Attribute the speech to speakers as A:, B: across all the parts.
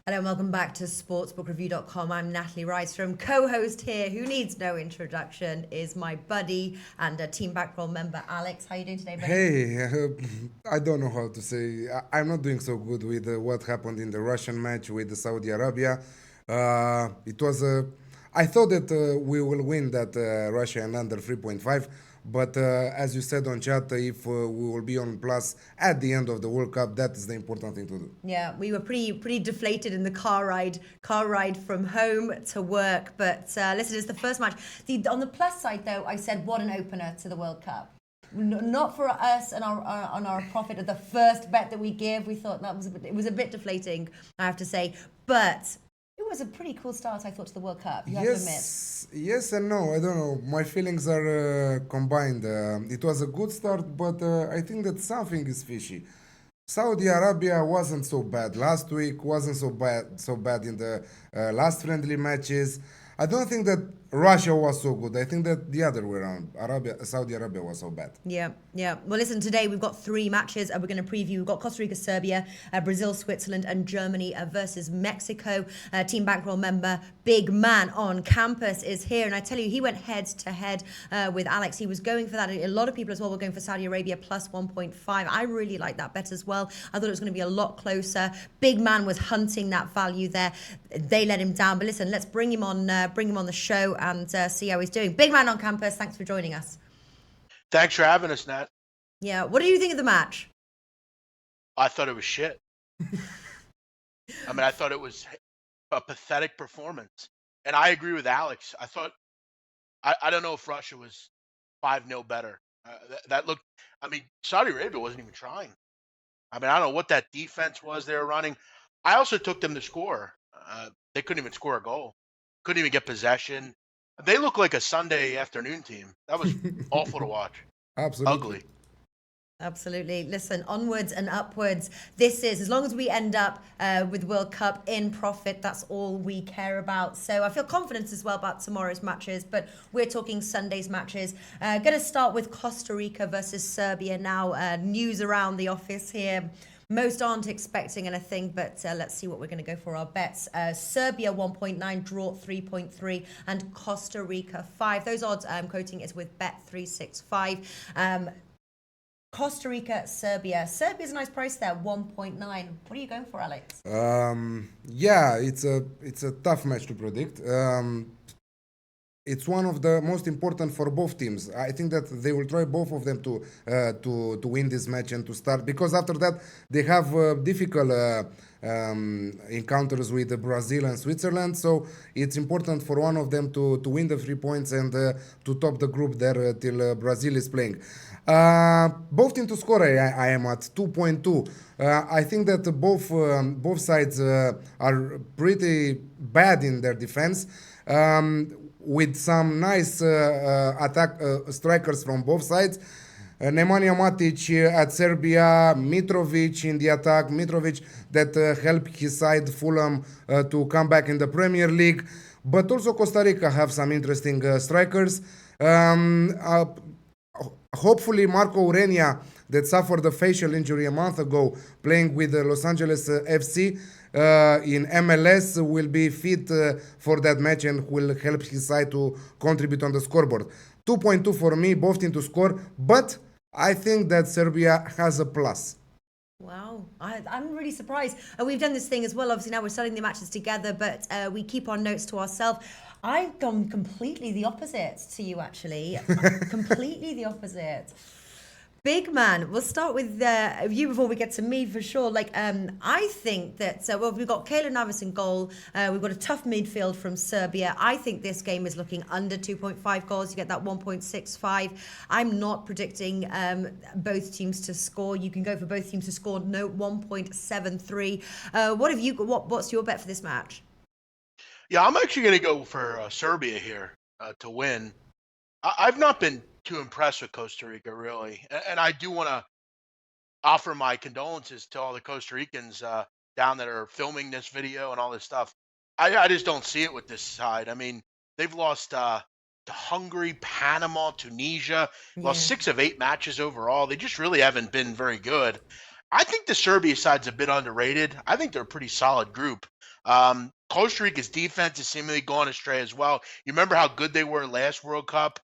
A: Hello and welcome back to sportsbookreview.com. I'm Natalie Rydstrom, co-host here, who needs no introduction, is my buddy and a Team Bankroll member, Alex. How are you doing today, buddy?
B: Hey, I don't know how to say. I'm not doing so good with what happened in the Russian match with Saudi Arabia. It was I thought that we will win that Russia and under 3.5, but as you said on chat, if we will be on plus at the end of the World Cup, that is the important thing to do.
A: Yeah, we were pretty deflated in the car ride from home to work. But listen, it's the first match. On the plus side, though, I said what an opener to the World Cup. Not for us and on our profit of the first bet that we give. We thought it was a bit deflating, I have to say, but it was a pretty cool start, I thought, to the World Cup. You have to admit.
B: Yes and no. I don't know. My feelings are combined. It was a good start, but I think that something is fishy. Saudi Arabia wasn't so bad last week. Wasn't so bad in the last friendly matches. I don't think that Russia was so good. I think that the other way around. Saudi Arabia was so bad.
A: Yeah, yeah. Well, listen, today we've got three matches. We're going to preview. We've got Costa Rica, Serbia, Brazil, Switzerland, and Germany versus Mexico. Team Bankroll member, big man on campus, is here. And I tell you, he went head to head with Alex. He was going for that. A lot of people as well were going for Saudi Arabia plus 1.5. I really like that bet as well. I thought it was going to be a lot closer. Big man was hunting that value there. They let him down. But listen, let's bring him on the show and see how he's doing. Big man on campus, thanks for joining us.
C: Thanks for having us, Nat.
A: Yeah, what do you think of the match?
C: I thought it was shit. I thought it was a pathetic performance. And I agree with Alex. I don't know if Russia was 5-0 better. That looked, Saudi Arabia wasn't even trying. I don't know what that defense was they were running. I also took them to score. They couldn't even score a goal. Couldn't even get possession. They look like a Sunday afternoon team. That was awful to watch.
B: Absolutely.
C: Ugly.
A: Absolutely. Listen, onwards and upwards. This is, as long as we end up with World Cup in profit, that's all we care about. So I feel confident as well about tomorrow's matches, but we're talking Sunday's matches. Going to start with Costa Rica versus Serbia now. News around the office here. Most aren't expecting anything, but let's see what we're going to go for our bets. Serbia 1.9, draw 3.3, and Costa Rica 5. Those odds I'm quoting is with Bet365. Costa Rica, Serbia. Serbia's a nice price there, 1.9. What are you going for, Alex?
B: Yeah, it's a tough match to predict. It's one of the most important for both teams. I think that they will try both of them to win this match and to start, because after that they have difficult encounters with Brazil and Switzerland. So it's important for one of them to win the 3 points and to top the group there till Brazil is playing. Both teams to score. I am at 2.2. I think that both sides are pretty bad in their defense. With some nice attack strikers from both sides. Nemanja Matic at Serbia, Mitrovic in the attack. Mitrovic that helped his side Fulham to come back in the Premier League. But also Costa Rica have some interesting strikers. Hopefully Marco Urenia, that suffered a facial injury a month ago playing with Los Angeles FC in MLS, will be fit for that match and will help his side to contribute on the scoreboard. 2.2 for me, both teams to score, but I think that Serbia has a plus.
A: Wow, I'm really surprised. We've done this thing as well. Obviously, now we're studying the matches together, but we keep our notes to ourselves. I've gone completely the opposite to you, actually. Completely the opposite. Big man, we'll start with you before we get to me for sure. I think that, we've got Keylor Navas in goal. We've got a tough midfield from Serbia. I think this game is looking under 2.5 goals. You get that 1.65. I'm not predicting both teams to score. You can go for both teams to score. No, 1.73. What's your bet for this match?
C: Yeah, I'm actually going to go for Serbia here to win. I've not been too impressed with Costa Rica, really. And I do want to offer my condolences to all the Costa Ricans down that are filming this video and all this stuff. I just don't see it with this side. They've lost to Hungary, Panama, Tunisia, lost 6 of 8 matches overall. They just really haven't been very good. I think the Serbia side's a bit underrated. I think they're a pretty solid group. Costa Rica's defense is seemingly gone astray as well. You remember how good they were last World Cup?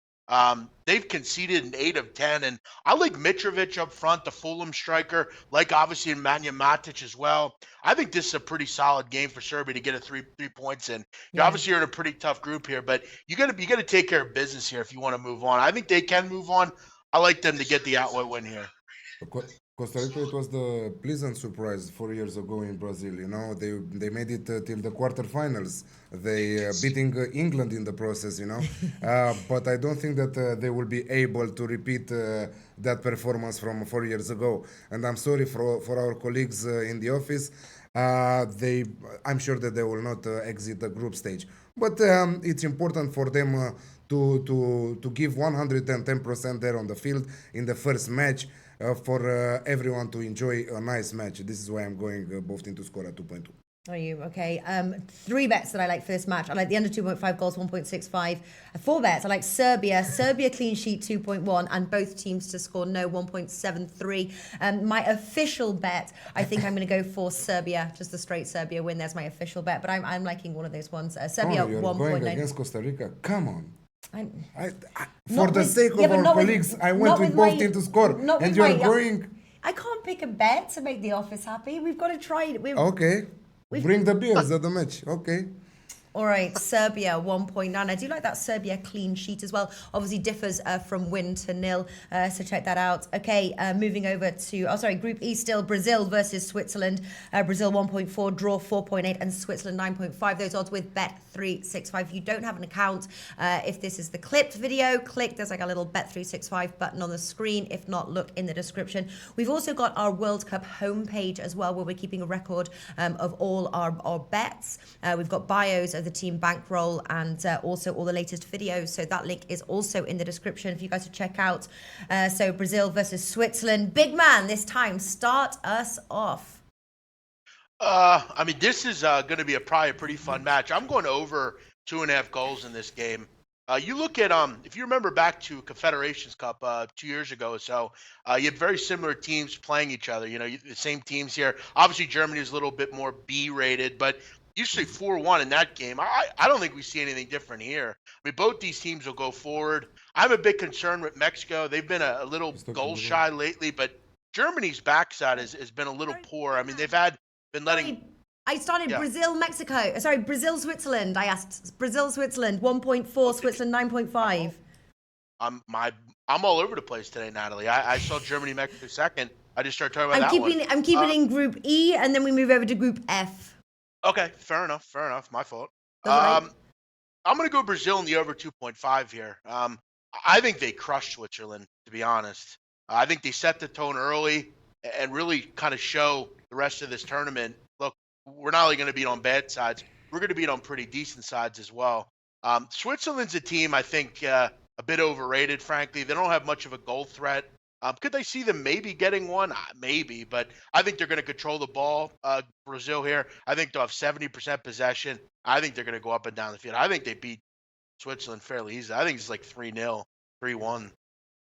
C: They've conceded an 8 of 10, and I like Mitrovic up front, the Fulham striker, like obviously Nemanja Matic as well. I think this is a pretty solid game for Serbia to get a three points in.
A: Yeah.
C: Obviously you're in a pretty tough group here, but you gotta take care of business here if you want to move on. I think they can move on. I like them to get the outlet win here.
B: Co- Costa Rica, it was the pleasant surprise 4 years ago in Brazil. You know, they made it till the quarterfinals. They beating England in the process. You know, but I don't think that they will be able to repeat that performance from 4 years ago. And I'm sorry for our colleagues in the office. I'm sure that they will not exit the group stage. But it's important for them to give 110% there on the field in the first match for everyone to enjoy a nice match. This is why I'm going both into score at 2.2.
A: Are you okay? 3 bets that I like for this match. I like the under 2.5 goals, 1.65. 4 bets. I like Serbia clean sheet 2.1, and both teams to score no, 1.73. My official bet, I think I'm going to go for Serbia, just the straight Serbia win. There's my official bet, but I'm liking one of those ones. Serbia
B: You're
A: 1.9.
B: going against Costa Rica. Come on. For
A: Not
B: the
A: with-
B: sake
A: yeah,
B: of
A: but
B: our
A: not with-
B: colleagues, I
A: not
B: went with
A: with
B: both
A: my-
B: teams to score,
A: not
B: and
A: with
B: you're
A: my-
B: going.
A: I can't pick a bet to make the office happy. We've got to try it.
B: Okay. Bring the beers at the match. Okay.
A: All right, Serbia 1.9. I do like that Serbia clean sheet as well. Obviously differs from win to nil, so check that out. Okay, moving over to, Group E still, Brazil versus Switzerland. Brazil 1.4, draw 4.8, and Switzerland 9.5. Those odds with Bet365. If you don't have an account, if this is the clipped video, there's like a little Bet365 button on the screen. If not, look in the description. We've also got our World Cup homepage as well, where we're keeping a record of all our bets. We've got bios of the team Bankroll and also all the latest videos. So that link is also in the description for you guys to check out. So Brazil versus Switzerland. Big man this time. Start us off.
C: This is going to be probably a pretty fun match. I'm going over 2.5 goals in this game. You look at if you remember back to Confederations Cup 2 years ago or so, you had very similar teams playing each other. You know, the same teams here. Obviously, Germany is a little bit more B rated, but usually 4-1 in that game. I don't think we see anything different here. I mean, both these teams will go forward. I'm a bit concerned with Mexico. They've been a little goal shy lately, but Germany's backside has been a little poor. I mean, been letting.
A: I started Brazil, Switzerland. I asked Brazil, Switzerland, 1.4, Switzerland 9.5.
C: I'm all over the place today, Natalie. I saw Germany, Mexico second. I just started talking about that one.
A: I'm keeping in Group E, and then we move over to Group F.
C: Okay, fair enough. My fault.
A: Right.
C: I'm going to go Brazil in the over 2.5 here. I think they crushed Switzerland, to be honest. I think they set the tone early and really kind of show the rest of this tournament, look, we're not only going to beat on bad sides, we're going to beat on pretty decent sides as well. Switzerland's a team I think a bit overrated, frankly. They don't have much of a goal threat. Could they see them maybe getting one? Maybe, but I think they're going to control the ball, Brazil here. I think they'll have 70% possession. I think they're going to go up and down the field. I think they beat Switzerland fairly easy. I think it's like 3-0, 3-1.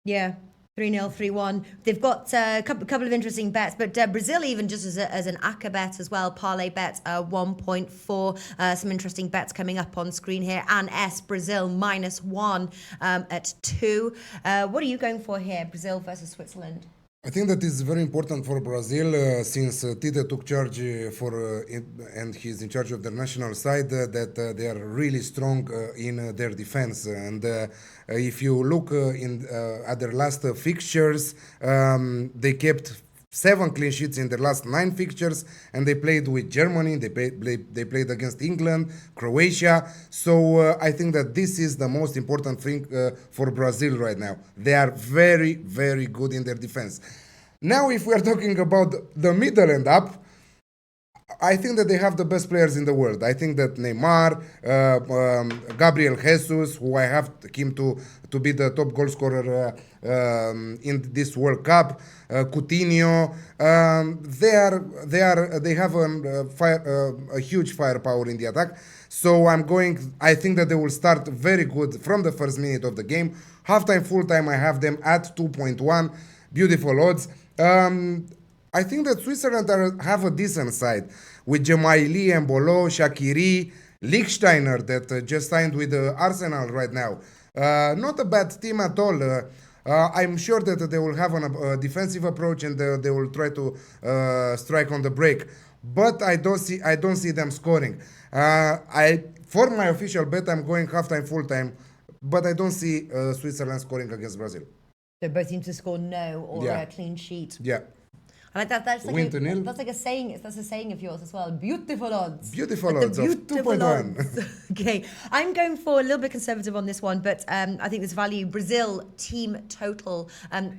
A: Yeah, 3-0, 3-1. They've got a couple of interesting bets, but Brazil even just as an ACA bet as well, parlay bet 1.4. Some interesting bets coming up on screen here. And Brazil -1 at 2. What are you going for here, Brazil versus Switzerland?
B: I think that is very important for Brazil since Tite took charge and he's in charge of the national side that they are really strong in their defense. And if you look at their last fixtures, they kept 7 clean sheets in their last 9 fixtures, and they played with Germany, they played against England, Croatia. So I think that this is the most important thing for Brazil right now. They are very, very good in their defense. Now, if we are talking about the middle and up, I think that they have the best players in the world. I think that Neymar, Gabriel Jesus, who I have him to be the top goal scorer in this World Cup, Coutinho, they have a huge firepower in the attack. So I think that they will start very good from the first minute of the game. Halftime, full time, I have them at 2.1. Beautiful odds. I think that Switzerland have a decent side with Gemaili, Embolo, Shaqiri, Lichtsteiner that just signed with Arsenal right now. Not a bad team at all. I'm sure that they will have a defensive approach and they will try to strike on the break. But I don't see them scoring. For my official bet, I'm going halftime, full time, but I don't see Switzerland scoring against Brazil.
A: So both teams to score no or
B: Yeah.
A: a clean sheet.
B: Yeah.
A: I like that. That's like
B: Win to nil.
A: that's like a saying. That's a saying of yours as well. Beautiful odds.
B: Beautiful
A: But
B: odds
A: the
B: of
A: beautiful
B: 2.1.
A: odds. Okay, I'm going for a little bit conservative on this one, but I think there's value. Brazil team total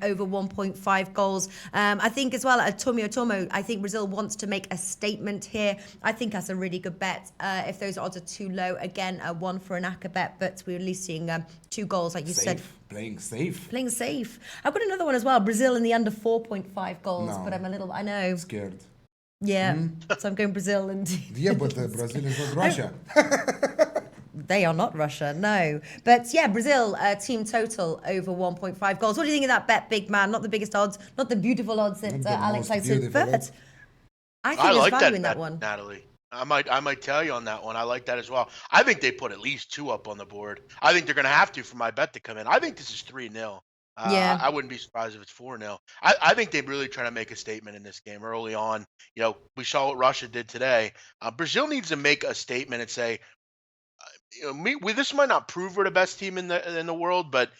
A: over 1.5 goals. I think as well, Tomo. I think Brazil wants to make a statement here. I think that's a really good bet. If those odds are too low, again, one for an Aka bet, but we're at least seeing 2 goals, like you said.
B: Playing safe.
A: Playing safe. I've got another one as well. Brazil in the under 4.5 goals,
B: No.
A: but I know.
B: Scared.
A: Yeah. So I'm going Brazil and
B: Yeah, but Brazil is not Russia.
A: they are not Russia, no. But yeah, Brazil team total over 1.5 goals. What do you think of that bet, big man? Not the biggest odds, not the beautiful odds that
B: Not the
A: Alex
B: most
A: likes to
B: beautiful
A: bet.
B: odds.
A: I think
C: I
A: there's
C: like
A: value
C: that
A: in
C: bet,
A: that one.
C: Natalie. I might tell you on that one. I like that as well. I think they put at least 2 up on the board. I think they're going to have to for my bet to come in. I think this is 3-0.
A: Yeah.
C: I wouldn't be surprised if it's 4-0. I think they're really trying to make a statement in this game early on. You know, we saw what Russia did today. Brazil needs to make a statement and say, this might not prove we're the best team in the world, but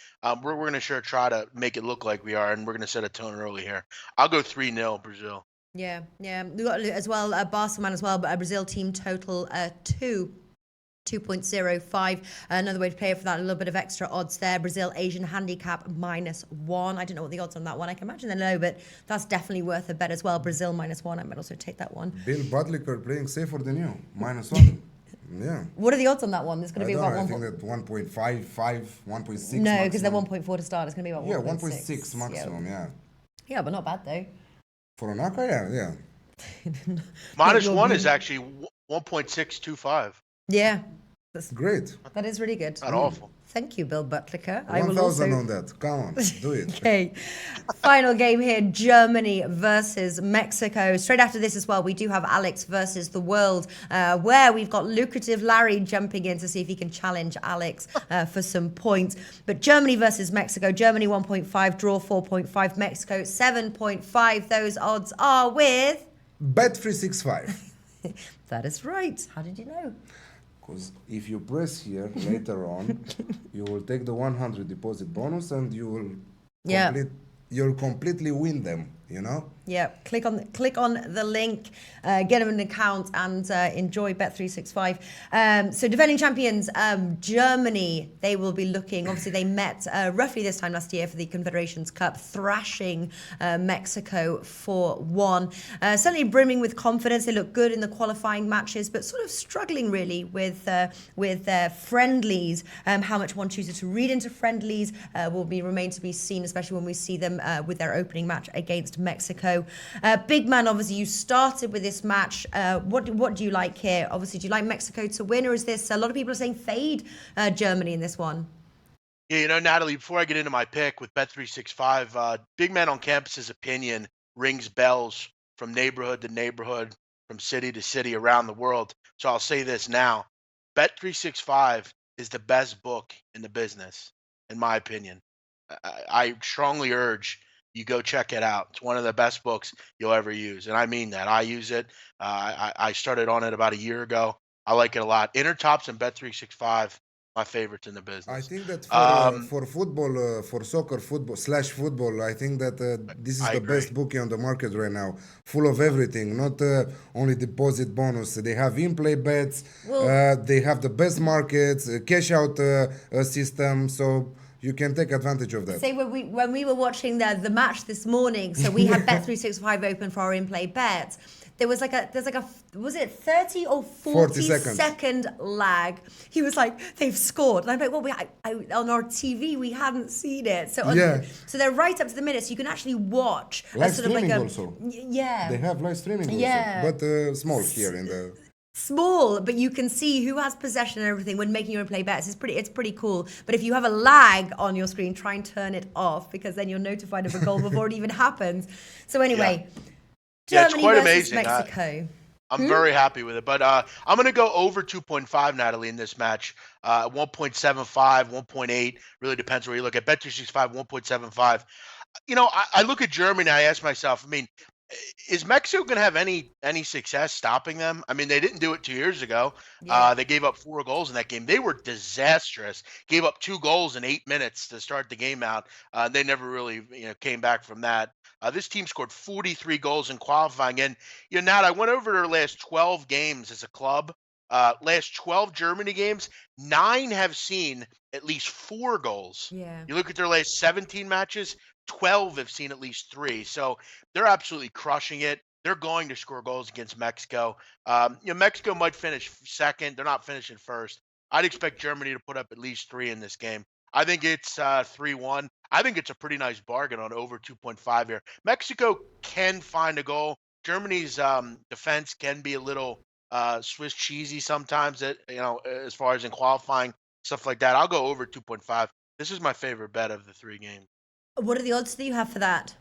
C: we're going to sure try to make it look like we are, and we're going to set a tone early here. I'll go 3-0 Brazil.
A: Yeah. We got as well Barcelona as well, but a Brazil team total 2.05. Another way to play for that, a little bit of extra odds there. Brazil Asian handicap -1. I don't know what the odds on that one. I can imagine they're low, but that's definitely worth a bet as well. Brazil -1. I might also take that one.
B: Bill Budlicker playing safer than you. -1. Yeah.
A: What are the odds on that one? There's going to be about
B: I
A: 1.
B: think that 1.55, 1.6.
A: No, because they're
B: maximum.
A: 1.4 to start. It's going to be about
B: Yeah,
A: 1.6.
B: 1.6 maximum. Yeah.
A: Yeah, but not bad though.
B: For an Aka, yeah.
C: -1 is actually 1.625.
A: Yeah, that's,
B: Great.
A: that is really good.
C: Not awful.
A: Thank you, Bill Butlicker.
B: 1,000 on that. Come on, do it.
A: Okay, final game here, Germany versus Mexico. Straight after this as well, we do have Alex versus the world, where we've got lucrative Larry jumping in to see if he can challenge Alex for some points. But Germany versus Mexico, Germany 1.5, draw 4.5, Mexico 7.5. Those odds are with...
B: Bet365.
A: That is right. How did you know?
B: Because if you press here later on, you will take the 100 deposit bonus and you will
A: Yeah.
B: you'll completely win them, you know?
A: Yeah, click on the link, get an account, and enjoy Bet365. So defending champions, Germany, they will be looking. Obviously, they met roughly this time last year for the Confederations Cup, thrashing Mexico 4-1. Certainly brimming with confidence. They look good in the qualifying matches, but sort of struggling really with their friendlies. How much one chooses to read into friendlies will remain to be seen, especially when we see them with their opening match against Mexico. Big man, obviously, you started with this match. What do you like here? Obviously, do you like Mexico to win, or is this a lot of people are saying fade Germany in this one?
C: Yeah, you know, Natalie, before I get into my pick with Bet365, Big Man on Campus's opinion rings bells from neighborhood to neighborhood, from city to city around the world. So I'll say this now. Bet365 is the best book in the business, in my opinion. I strongly urge you go check it out. It's one of the best books you'll ever use. And I mean that. I use it. I started on it about a year ago. I like it a lot. Intertops and Bet365, my favorites in the business.
B: I think that for football, for soccer, football, I think that this is
C: I
B: the
C: agree.
B: best bookie on the market right now. Full of everything, not only deposit bonus. They have in-play bets. They have the best markets, cash out system. So you can take advantage of that.
A: Say when we were watching the match this morning, so we had Bet365 open for our in-play bets. There's like a was it 30 or 40 second lag? He was like, they've scored. And I'm like, well, on our TV we hadn't seen it. So so they're right up to the minute, so you can actually watch
B: Live
A: sort of
B: streaming
A: like
B: also.
A: Yeah.
B: They have live streaming
A: Yeah.
B: also, but small here in the.
A: Small, but you can see who has possession and everything when making your own play bets. It's pretty cool. But if you have a lag on your screen, try and turn it off, because then you're notified of a goal before it even happens. So anyway,
C: Yeah, it's
A: Germany
C: quite
A: versus
C: amazing.
A: Mexico.
C: I'm very happy with it. But I'm going to go over 2.5, Natalie, in this match. 1.75, 1.8. Really depends where you look at. Bet365, 1.75. I look at Germany. I ask myself, I mean, is Mexico going to have any success stopping them? I mean, they didn't do it 2 years ago.
A: Yeah.
C: They gave up 4 goals in that game. They were disastrous. Gave up 2 goals in 8 minutes to start the game out. They never really came back from that. This team scored 43 goals in qualifying, and Nat, I went over their last 12 games as a club. Last 12 Germany games, 9 have seen at least 4 goals.
A: Yeah.
C: You look at their last 17 matches, 12 have seen at least 3. So they're absolutely crushing it. They're going to score goals against Mexico. Mexico might finish second. They're not finishing first. I'd expect Germany to put up at least 3 in this game. I think it's 3-1. I think it's a pretty nice bargain on over 2.5 here. Mexico can find a goal. Germany's defense can be a little Swiss cheesy sometimes. As far as in qualifying stuff like that, I'll go over 2.5. This is my favorite bet of the 3 games.
A: What are the odds that you have for that?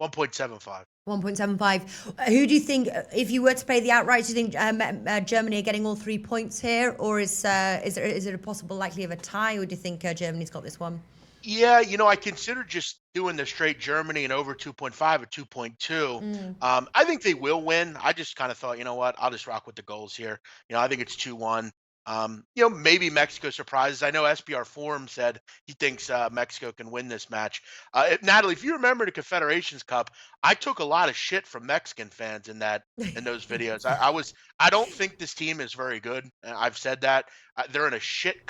C: 1.75.
A: 1.75. Who do you think, if you were to play the outright, do you think Germany are getting all 3 points here, or is it a possible likely of a tie, or do you think Germany's got this one?
C: Yeah, I considered just doing the straight Germany and over 2.5 or 2.2. I think they will win. I just kind of thought, you know what, I'll just rock with the goals here. I think it's 2-1. Maybe Mexico surprises. I know SBR Forum said he thinks Mexico can win this match. Natalie, if you remember the Confederations Cup, I took a lot of shit from Mexican fans in those videos. I don't think this team is very good. I've said that. They're in a shit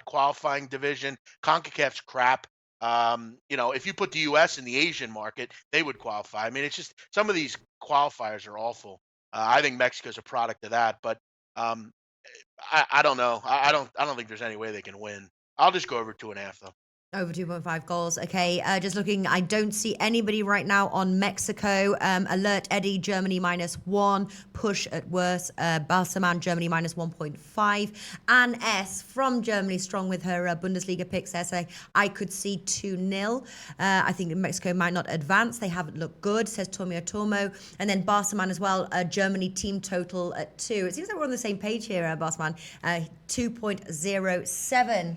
C: qualifying division. CONCACAF's crap. If you put the U.S. in the Asian market, they would qualify. I mean, it's just some of these qualifiers are awful. I think Mexico's a product of that, but I don't know. I don't think there's any way they can win. I'll just go over 2.5 though.
A: Over 2.5 goals. Okay, just looking, I don't see anybody right now on Mexico. Alert Eddie, Germany -1. Push at worst. Balsaman, Germany -1.5. Anne S from Germany, strong with her Bundesliga picks there, saying I could see 2-0. I think Mexico might not advance. They haven't looked good, says Tomio Tomo. And then Barsaman as well, Germany team total at 2. It seems like we're on the same page here, Barsaman. 2.07.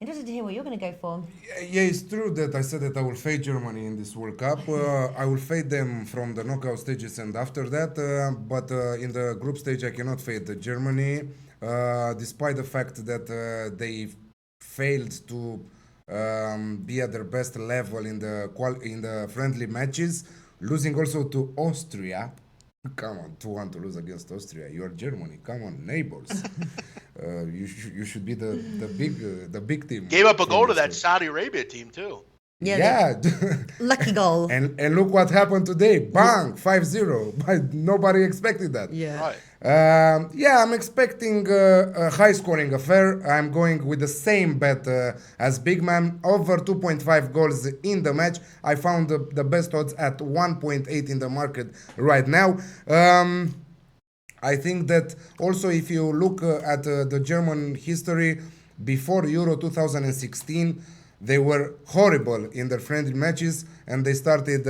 A: Interested to hear what you're going to go for.
B: Yeah, it's true that I said that I will fade Germany in this World Cup. I will fade them from the knockout stages and after that, but in the group stage I cannot fade Germany, despite the fact that they failed to be at their best level in the friendly matches, losing also to Austria. Come on, 2-1 to lose against Austria. You are Germany. Come on, neighbors. You should be the big team.
C: Gave up a goal to that Saudi Arabia team too.
B: Yeah.
A: Lucky goal.
B: and look what happened today. Bang, 5-0. But nobody expected that.
A: Yeah.
C: Right.
B: I'm expecting a high-scoring affair. I'm going with the same bet as Big Man, over 2.5 goals in the match. I found the best odds at 1.8 in the market right now. I think that also if you look at the German history, before Euro 2016, they were horrible in their friendly matches, and they started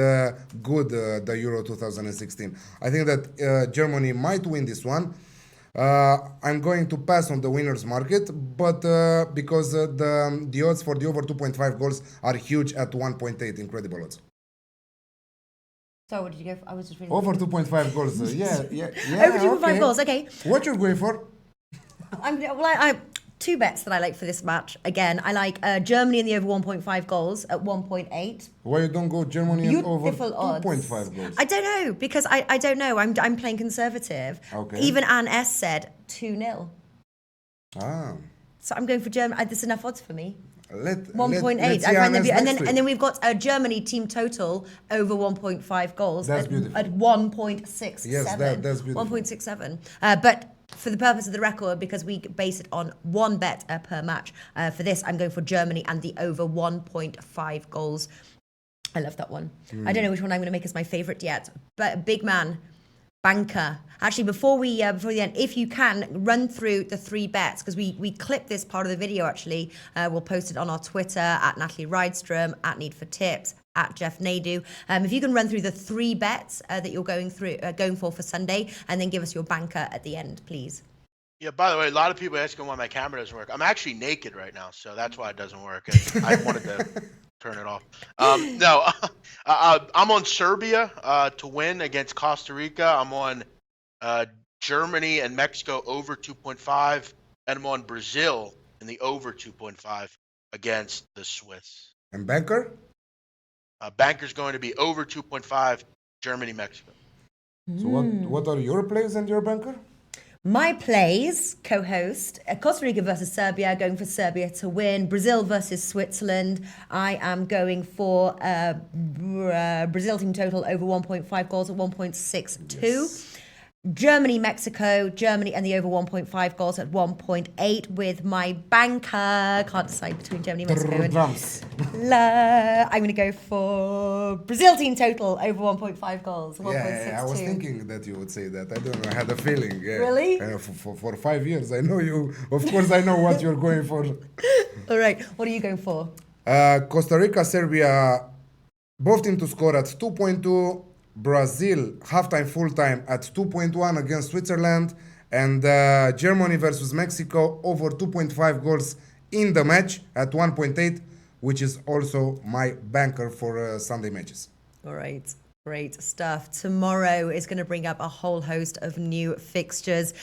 B: good the Euro 2016. I think that Germany might win this one. I'm going to pass on the winners market, but because the odds for the over 2.5 goals are huge at 1.8, incredible odds.
A: So what did you go for? I was just reading.
B: Over 2.5 goals. Yeah.
A: Over 2.5 goals. Okay.
B: What you're going for?
A: I two bets that I like for this match. Again, I like Germany in the over 1.5 goals at 1.8.
B: Why you don't go Germany and over
A: Beautiful odds.
B: 2.5 goals?
A: I don't know, because I don't know. I'm playing conservative.
B: Okay.
A: Even Anne S said 2-0.
B: Ah.
A: So I'm going for Germany. There's enough odds for me.
B: 1.8.
A: 1.8. I find them and then we've got a Germany team total over 1.5 goals.
B: That's beautiful.
A: At 1.67.
B: Yes, that's beautiful.
A: 1.67. But for the purpose of the record, because we base it on one bet per match, for this I'm going for Germany and the over 1.5 goals. I love that one. I don't know which one I'm going to make as my favourite yet, but big man. Banker. Actually, before the end, if you can run through the 3 bets, because we clip this part of the video. Actually, we'll post it on our Twitter at Natalie Rydstrom, at Need for Tips, at Jeff Nadu. If you can run through the 3 bets that you're going for Sunday, and then give us your banker at the end, please.
C: Yeah, by the way, a lot of people asking why my camera doesn't work. I'm actually naked right now, so that's why it doesn't work. And I wanted to turn it off. No, I'm on Serbia to win against Costa Rica. I'm on Germany and Mexico over 2.5, and I'm on Brazil in the over 2.5 against the Swiss.
B: And banker?
C: Banker's going to be over 2.5, Germany, Mexico.
B: So what are your plays and your banker?
A: My plays, co-host, Costa Rica versus Serbia, going for Serbia to win. Brazil versus Switzerland. I am going for Brazil team total over 1.5 goals at 1.62. Yes. Germany, Mexico, Germany and the over 1.5 goals at 1.8 with my banker. Can't decide between Germany, Mexico and I'm going to go for Brazil team total over 1.5 goals. 1.62.
B: Yeah, I was thinking that you would say that. I don't know. I had a feeling. Yeah.
A: Really?
B: For 5 years, I know you. Of course, I know what you're going for.
A: All right. What are you going for?
B: Costa Rica, Serbia, both teams to score at 2.2. Brazil halftime, full-time at 2.1 against Switzerland, and Germany versus Mexico over 2.5 goals in the match at 1.8, which is also my banker for Sunday matches.
A: All right. Great stuff. Tomorrow is going to bring up a whole host of new fixtures.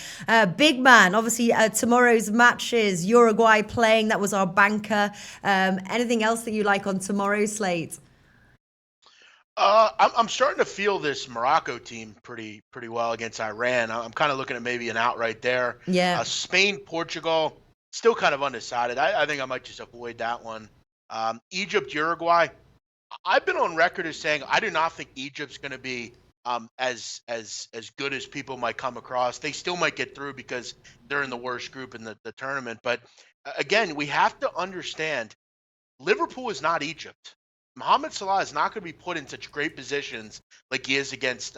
A: Big man, obviously tomorrow's matches, Uruguay playing, that was our banker. Anything else that you like on tomorrow's slate?
C: I'm starting to feel this Morocco team pretty well against Iran. I'm kind of looking at maybe an outright there.
A: Yeah.
C: Spain, Portugal, still kind of undecided. I think I might just avoid that one. Egypt, Uruguay. I've been on record as saying I do not think Egypt's going to be as good as people might come across. They still might get through because they're in the worst group in the tournament. But again, we have to understand Liverpool is not Egypt. Mohamed Salah is not going to be put in such great positions like he is against,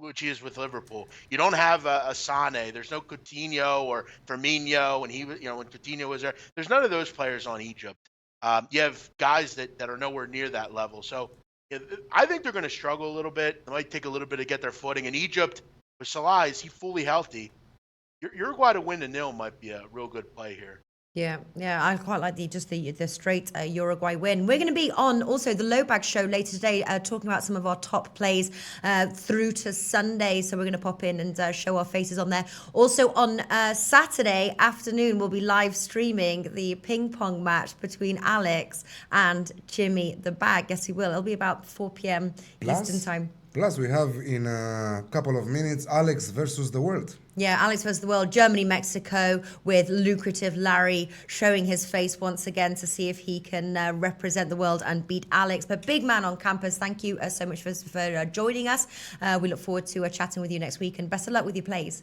C: which he is with Liverpool. You don't have a Sane. There's no Coutinho or Firmino, and when Coutinho was there. There's none of those players on Egypt. You have guys that are nowhere near that level. So I think they're going to struggle a little bit. It might take a little bit to get their footing. In Egypt, with Salah, is he fully healthy? Uruguay to win 1-0 might be a real good play here.
A: Yeah, I quite like the straight Uruguay win. We're going to be on also the Low Bag Show later today, talking about some of our top plays through to Sunday. So we're going to pop in and show our faces on there. Also on Saturday afternoon, we'll be live streaming the ping pong match between Alex and Jimmy the Bag. Yes, he will. It'll be about 4 p.m. Eastern time.
B: Plus, we have in a couple of minutes Alex versus the world.
A: Yeah, Alex versus the world, Germany, Mexico, with lucrative Larry showing his face once again to see if he can represent the world and beat Alex. But big man on campus, thank you so much for joining us. We look forward to chatting with you next week, and best of luck with your plays.